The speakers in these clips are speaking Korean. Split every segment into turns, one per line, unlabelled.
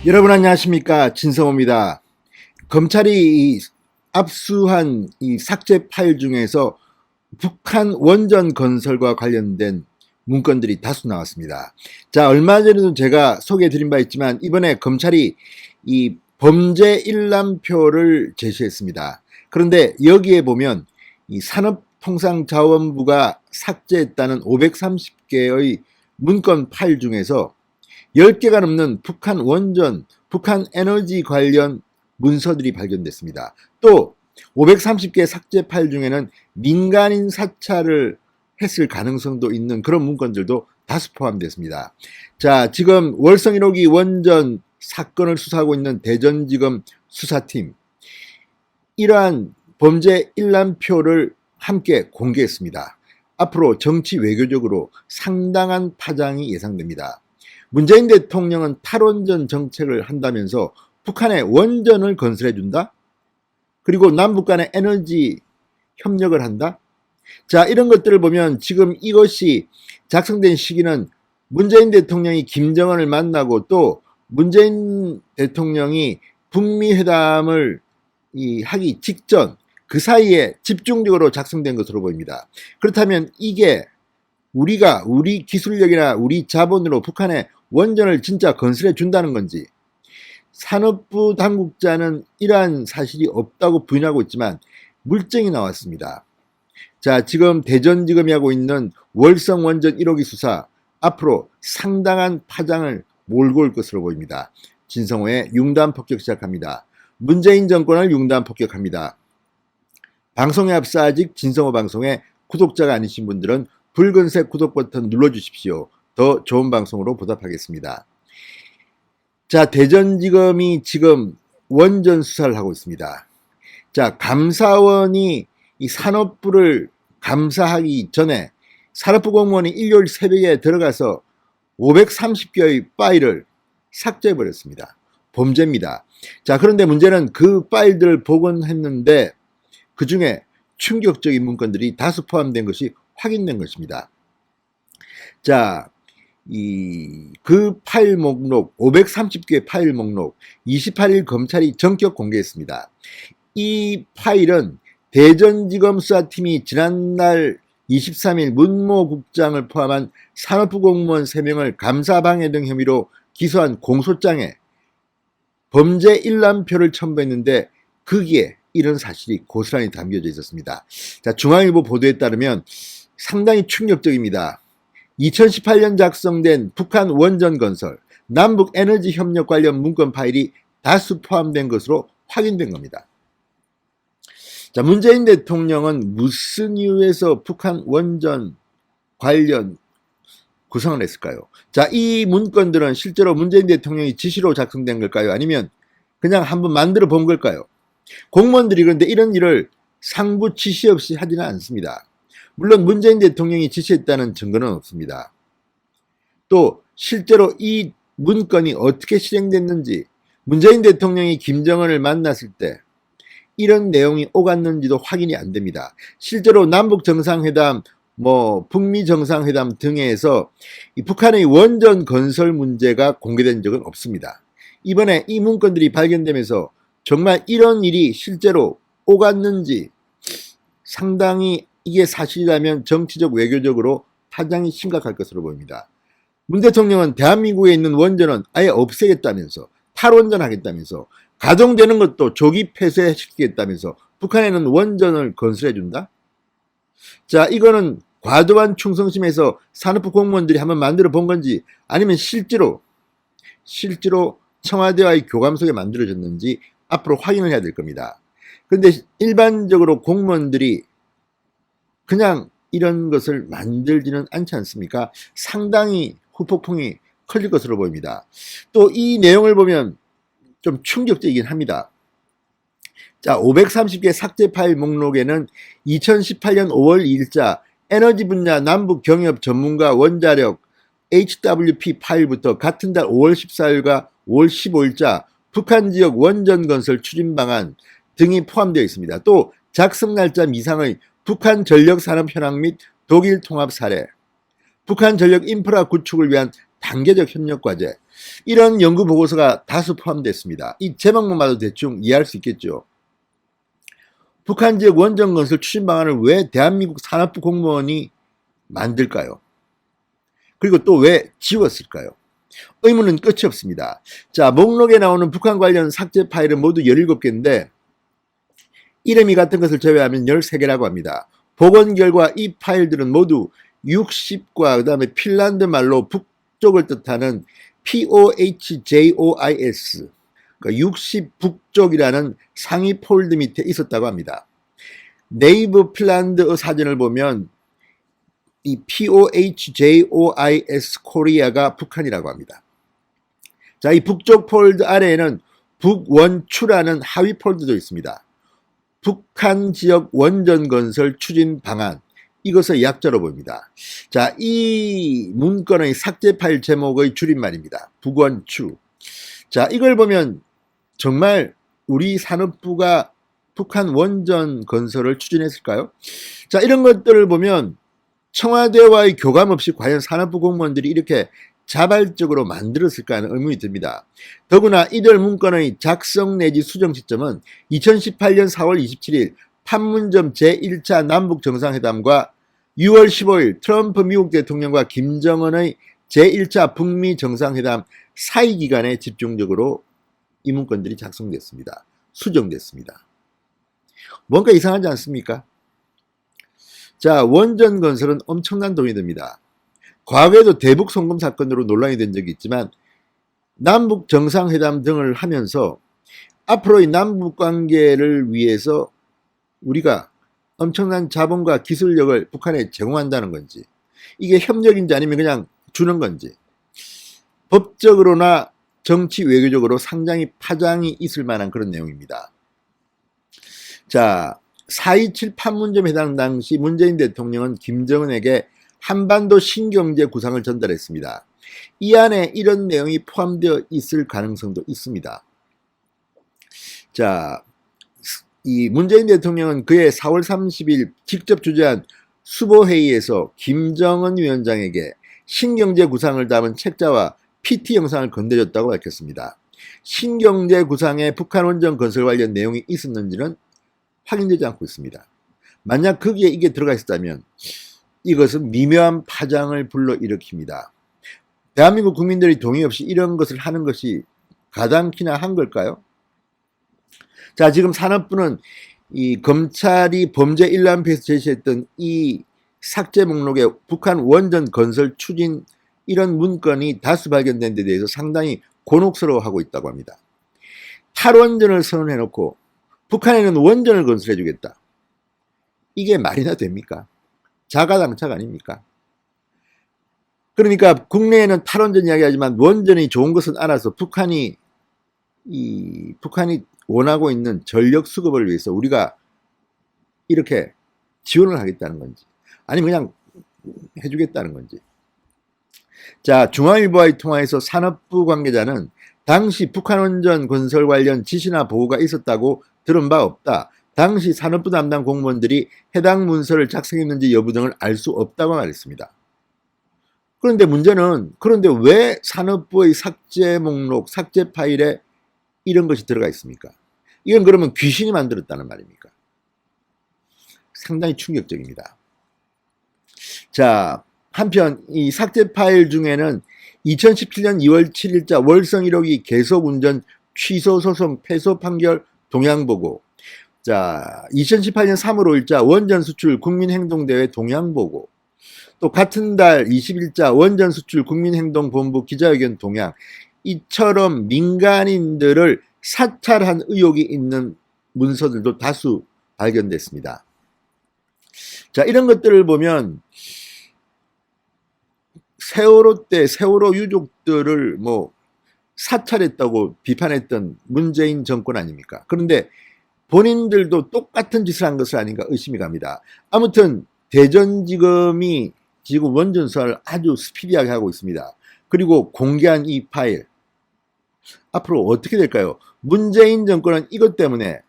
여러분 안녕하십니까, 진성호입니다. 검찰이 압수한 이 삭제 파일 중에서 북한 원전 건설과 관련된 문건들이 다수 나왔습니다. 자, 얼마 전에도 제가 소개해 드린 바 있지만 이번에 검찰이 이 범죄 일람표를 제시했습니다. 그런데 여기에 보면 이 산업통상자원부가 삭제했다는 530개의 문건 파일 중에서 10개가 넘는 북한 원전, 북한 에너지 관련 문서들이 발견됐습니다. 또 530개 삭제 파일 중에는 민간인 사찰을 했을 가능성도 있는 그런 문건들도 다수 포함됐습니다. 자, 지금 월성 1호기 원전 사건을 수사하고 있는 대전지검 수사팀, 이러한 범죄 일람표를 함께 공개했습니다. 앞으로 정치 외교적으로 상당한 파장이 예상됩니다. 문재인 대통령은 탈원전 정책을 한다면서 북한에 원전을 건설해준다? 그리고 남북 간의 에너지 협력을 한다? 자, 이런 것들을 보면 지금 이것이 작성된 시기는 문재인 대통령이 김정은을 만나고 또 문재인 대통령이 북미 회담을 하기 직전 그 사이에 집중적으로 작성된 것으로 보입니다. 그렇다면 이게 우리 기술력이나 우리 자본으로 북한에 원전을 진짜 건설해 준다는 건지, 산업부 당국자는 이러한 사실이 없다고 부인하고 있지만 물증이 나왔습니다. 자, 지금 대전지검이 하고 있는 월성 원전 1호기 수사, 앞으로 상당한 파장을 몰고 올 것으로 보입니다. 진성호의 융단 폭격 시작합니다. 문재인 정권을 융단 폭격합니다. 방송에 앞서 아직 진성호 방송에 구독자가 아니신 분들은 붉은색 구독 버튼 눌러주십시오. 더 좋은 방송으로 보답하겠습니다. 자, 대전지검이 지금 원전 수사를 하고 있습니다. 자, 감사원이 이 산업부를 감사하기 전에 산업부 공무원이 일요일 새벽에 들어가서 530개의 파일을 삭제해버렸습니다. 범죄입니다. 자, 그런데 문제는 그 파일들을 복원했는데 그 중에 충격적인 문건들이 다수 포함된 것이 확인된 것입니다. 자, 그 파일 목록, 530개 파일 목록 28일 검찰이 전격 공개했습니다. 이 파일은 대전지검 수사팀이 지난날 23일 문모 국장을 포함한 산업부 공무원 3명을 감사방해 등 혐의로 기소한 공소장에 범죄 일람표를 첨부했는데 거기에 이런 사실이 고스란히 담겨져 있었습니다. 자, 중앙일보 보도에 따르면 상당히 충격적입니다. 2018년 작성된 북한 원전 건설, 남북 에너지 협력 관련 문건 파일이 다수 포함된 것으로 확인된 겁니다. 자, 문재인 대통령은 무슨 이유에서 북한 원전 관련 구성을 했을까요? 자, 이 문건들은 실제로 문재인 대통령이 지시로 작성된 걸까요? 아니면 그냥 한번 만들어 본 걸까요? 공무원들이 그런데 이런 일을 상부 지시 없이 하지는 않습니다. 물론 문재인 대통령이 지시했다는 증거는 없습니다. 또 실제로 이 문건이 어떻게 실행됐는지, 문재인 대통령이 김정은을 만났을 때 이런 내용이 오갔는지도 확인이 안 됩니다. 실제로 남북 정상회담, 북미 정상회담 등에서 이 북한의 원전 건설 문제가 공개된 적은 없습니다. 이번에 이 문건들이 발견되면서 정말 이런 일이 실제로 오갔는지, 상당히 이게 사실이라면 정치적 외교적으로 파장이 심각할 것으로 보입니다. 문 대통령은 대한민국에 있는 원전은 아예 없애겠다면서, 탈원전 하겠다면서, 가동되는 것도 조기 폐쇄시키겠다면서 북한에는 원전을 건설해준다? 자, 이거는 과도한 충성심에서 산업부 공무원들이 한번 만들어 본 건지, 아니면 실제로 청와대와의 교감 속에 만들어졌는지 앞으로 확인을 해야 될 겁니다. 그런데 일반적으로 공무원들이 그냥 이런 것을 만들지는 않지 않습니까? 상당히 후폭풍이 커질 것으로 보입니다. 또 이 내용을 보면 좀 충격적이긴 합니다. 자, 530개 삭제 파일 목록에는 2018년 5월 2일자 에너지 분야 남북 경협 전문가 원자력 HWP 파일부터 같은 달 5월 14일과 5월 15일자 북한 지역 원전 건설 추진 방안 등이 포함되어 있습니다. 또 작성 날짜 미상의 북한 전력 산업 현황 및 독일 통합 사례, 북한 전력 인프라 구축을 위한 단계적 협력 과제, 이런 연구 보고서가 다수 포함됐습니다. 이 제목만 봐도 대충 이해할 수 있겠죠. 북한 지역 원전 건설 추진 방안을 왜 대한민국 산업부 공무원이 만들까요? 그리고 또 왜 지웠을까요? 의문은 끝이 없습니다. 자, 목록에 나오는 북한 관련 삭제 파일은 모두 17개인데 이름이 같은 것을 제외하면 13개라고 합니다. 복원 결과 이 파일들은 모두 60과 그 다음에 핀란드 말로 북쪽을 뜻하는 POHJOIS, 그러니까 60 북쪽이라는 상위 폴드 밑에 있었다고 합니다. 네이버 핀란드어 사진을 보면 이 POHJOIS 코리아가 북한이라고 합니다. 자, 이 북쪽 폴드 아래에는 북원추라는 하위 폴드도 있습니다. 북한 지역 원전 건설 추진 방안, 이것을 약자로 보입니다. 자, 이 문건의 삭제 파일 제목의 줄임말입니다. 북원추. 자, 이걸 보면 정말 우리 산업부가 북한 원전 건설을 추진했을까요? 자, 이런 것들을 보면 청와대와의 교감 없이 과연 산업부 공무원들이 이렇게 자발적으로 만들었을까 하는 의문이 듭니다. 더구나 이들 문건의 작성 내지 수정 시점은 2018년 4월 27일 판문점 제1차 남북정상회담과 6월 15일 트럼프 미국 대통령과 김정은의 제1차 북미 정상회담 사이 기간에 집중적으로 이 문건들이 작성됐습니다. 수정됐습니다. 뭔가 이상하지 않습니까? 자, 원전 건설은 엄청난 돈이 듭니다. 과거에도 대북 송금 사건으로 논란이 된 적이 있지만 남북 정상회담 등을 하면서 앞으로의 남북 관계를 위해서 우리가 엄청난 자본과 기술력을 북한에 제공한다는 건지, 이게 협력인지 아니면 그냥 주는 건지, 법적으로나 정치 외교적으로 상당히 파장이 있을 만한 그런 내용입니다. 자, 4.27 판문점 회담 당시 문재인 대통령은 김정은에게 한반도 신경제 구상을 전달했습니다. 이 안에 이런 내용이 포함되어 있을 가능성도 있습니다. 자, 이 문재인 대통령은 그해 4월 30일 직접 주재한 수보회의에서 김정은 위원장에게 신경제 구상을 담은 책자와 PT 영상을 건네줬다고 밝혔습니다. 신경제 구상에 북한 원전 건설 관련 내용이 있었는지는 확인되지 않고 있습니다. 만약 거기에 이게 들어가 있었다면 이것은 미묘한 파장을 불러일으킵니다. 대한민국 국민들의 동의 없이 이런 것을 하는 것이 가당키나 한 걸까요? 자, 지금 산업부는 이 검찰이 범죄 일람표에서 제시했던 이 삭제 목록에 북한 원전 건설 추진 이런 문건이 다수 발견된 데 대해서 상당히 곤혹스러워하고 있다고 합니다. 탈원전을 선언해놓고 북한에는 원전을 건설해 주겠다. 이게 말이나 됩니까? 자가당착 아닙니까? 그러니까 국내에는 탈원전 이야기하지만 원전이 좋은 것은 알아서 북한이 원하고 있는 전력 수급을 위해서 우리가 이렇게 지원을 하겠다는 건지 아니면 그냥 해주겠다는 건지. 자, 중앙일보와의 통화에서 산업부 관계자는 당시 북한 원전 건설 관련 지시나 보고가 있었다고 들은 바 없다. 당시 산업부 담당 공무원들이 해당 문서를 작성했는지 여부 등을 알 수 없다고 말했습니다. 그런데 문제는 그런데 왜 산업부의 삭제 목록, 삭제 파일에 이런 것이 들어가 있습니까? 이건 그러면 귀신이 만들었다는 말입니까? 상당히 충격적입니다. 자, 한편 이 삭제 파일 중에는 2017년 2월 7일자 월성 1호기 계속 운전 취소 소송 패소 판결 동향보고, 자, 2018년 3월 5일자 원전 수출 국민행동대회 동향보고, 또 같은 달 20일자 원전 수출 국민행동본부 기자회견 동향, 이처럼 민간인들을 사찰한 의혹이 있는 문서들도 다수 발견됐습니다. 자, 이런 것들을 보면 세월호 때 세월호 유족들을 사찰했다고 비판했던 문재인 정권 아닙니까? 그런데 본인들도 똑같은 짓을 한 것을 아닌가 의심이 갑니다. 아무튼 대전지검이 지금 원전 수사를 아주 스피디하게 하고 있습니다. 그리고 공개한 이 파일 앞으로 어떻게 될까요? 문재인 정권은 이것 때문에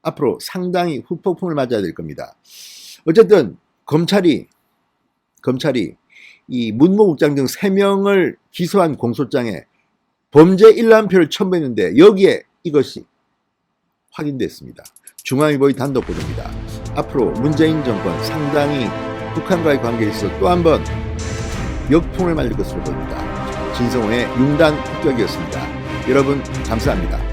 앞으로 상당히 후폭풍을 맞아야 될 겁니다. 어쨌든 검찰이 이 문모 국장 등 3명을 기소한 공소장에 범죄 일람표를 첨부했는데 여기에 이것이 확인됐습니다. 중앙일보의 단독 보도입니다. 앞으로 문재인 정권 상당히 북한과의 관계에 있어서 또 한 번 역풍을 맞을 것으로 보입니다. 진성호의 융단 폭격이었습니다. 여러분 감사합니다.